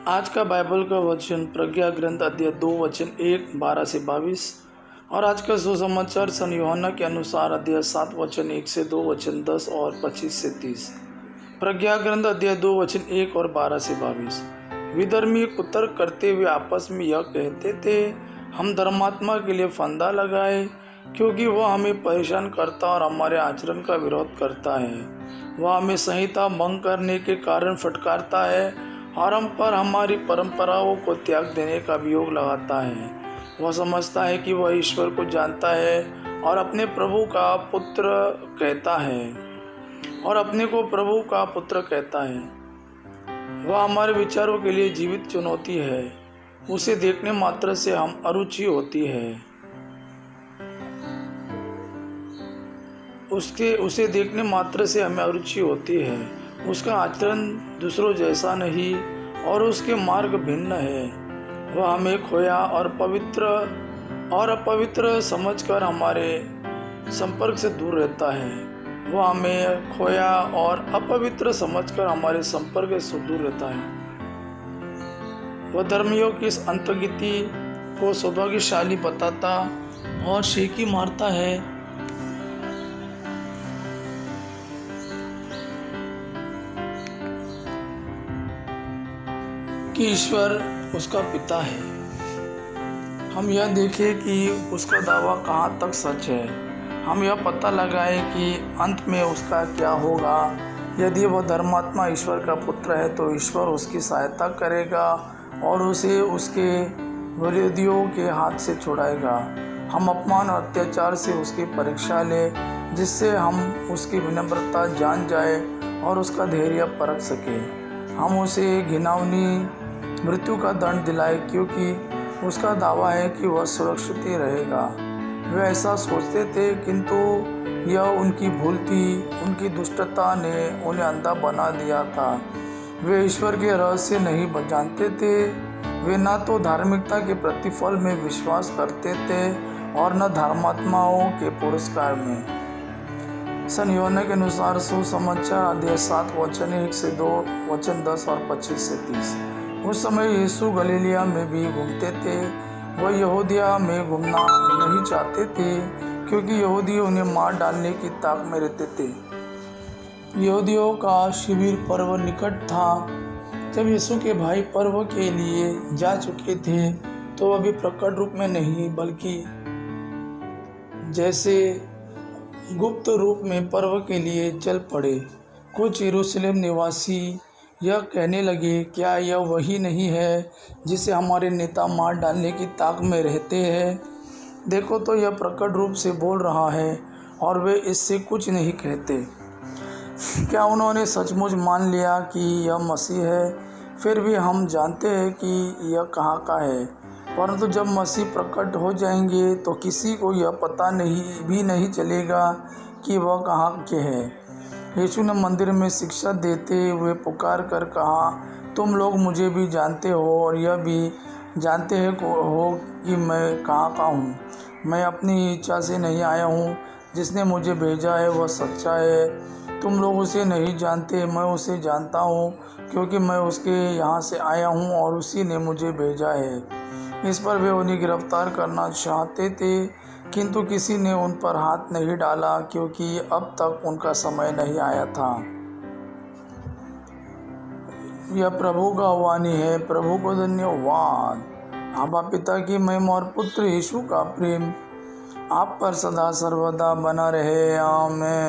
आज का बाइबल का वचन प्रज्ञा ग्रंथ अध्याय 2 वचन 1 12 से 22 और आज का सुसमाचार सन यूहन्ना के अनुसार अध्याय 7 वचन 1 से 2 वचन 10 और 25 से 30। प्रज्ञा ग्रंथ अध्याय 2 वचन 1 और 12 से 22। विधर्मी कुतर्क करते हुए आपस में यह कहते थे, हम धर्मात्मा के लिए फंदा लगाए, क्योंकि वह हमें परेशान करता और हमारे आचरण का विरोध करता है। वह हमें संहिता भंग करने के कारण फटकारता है और हम पर हमारी परंपराओं को त्याग देने का अभियोग लगाता है। वह समझता है कि वह ईश्वर को जानता है और अपने प्रभु का पुत्र कहता है और अपने को प्रभु का पुत्र कहता है। वह हमारे विचारों के लिए जीवित चुनौती है। उसे देखने मात्र से हम अरुचि होती है। उसे देखने मात्र से हमें अरुचि होती है। उसका आचरण दूसरों जैसा नहीं और उसके मार्ग भिन्न है। वह हमें खोया और अपवित्र समझकर हमारे संपर्क से दूर रहता है। वह हमें खोया और अपवित्र समझकर हमारे संपर्क से दूर रहता है। वह धर्मियों की इस अंतर्गति को सौभाग्यशाली बताता और शेखी मारता है कि ईश्वर उसका पिता है। हम यह देखें कि उसका दावा कहाँ तक सच है। हम यह पता लगाएं कि अंत में उसका क्या होगा। यदि वह धर्मात्मा ईश्वर का पुत्र है तो ईश्वर उसकी सहायता करेगा और उसे उसके विरोधियों के हाथ से छुड़ाएगा। हम अपमान और अत्याचार से उसकी परीक्षा लें, जिससे हम उसकी विनम्रता जान जाए और उसका धैर्य परख सकें। हम उसे घिनौनी मृत्यु का दंड दिलाए, क्योंकि उसका दावा है कि वह सुरक्षित ही रहेगा। वे ऐसा सोचते थे, किंतु यह उनकी भूल थी। उनकी दुष्टता ने उन्हें अंधा बना दिया था। वे ईश्वर के रहस्य नहीं जानते थे। वे न तो धार्मिकता के प्रतिफल में विश्वास करते थे और न धर्मात्माओं के पुरस्कार में। सन यूहन्ना के अनुसार सुसमाचार अध्याय 7 वचन 1 से 2 वचन 10 और 25 से 30। उस समय यीशु गलीलिया में भी घूमते थे। वह यहूदिया में घूमना नहीं चाहते थे, क्योंकि यहूदी उन्हें मार डालने की ताक में रहते थे। यहूदियों का शिविर पर्व निकट था। जब यीशु के भाई पर्व के लिए जा चुके थे, तो अभी प्रकट रूप में नहीं, बल्कि जैसे गुप्त रूप में पर्व के लिए चल पड़े। कुछ यरूशलेम निवासी यह कहने लगे, क्या यह वही नहीं है जिसे हमारे नेता मार डालने की ताक में रहते हैं? देखो तो यह प्रकट रूप से बोल रहा है और वे इससे कुछ नहीं कहते। क्या उन्होंने सचमुच मान लिया कि यह मसीह है? फिर भी हम जानते हैं कि यह कहाँ का है। परंतु जब मसीह प्रकट हो जाएंगे तो किसी को यह पता नहीं चलेगा कि वह कहाँ के हैं। यीशु ने मंदिर में शिक्षा देते हुए पुकार कर कहा, तुम लोग मुझे भी जानते हो और यह भी जानते हो कि मैं कहाँ का हूँ। मैं अपनी इच्छा से नहीं आया हूँ। जिसने मुझे भेजा है वह सच्चा है। तुम लोग उसे नहीं जानते, मैं उसे जानता हूँ, क्योंकि मैं उसके यहाँ से आया हूँ और उसी ने मुझे भेजा है। इस पर वे उन्हें गिरफ्तार करना चाहते थे, किंतु किसी ने उन पर हाथ नहीं डाला, क्योंकि अब तक उनका समय नहीं आया था। यह प्रभु का वाणी है। प्रभु को धन्यवाद। आबा पिता की महिमा और पुत्र यीशु का प्रेम आप पर सदा सर्वदा बना रहे। आमीन।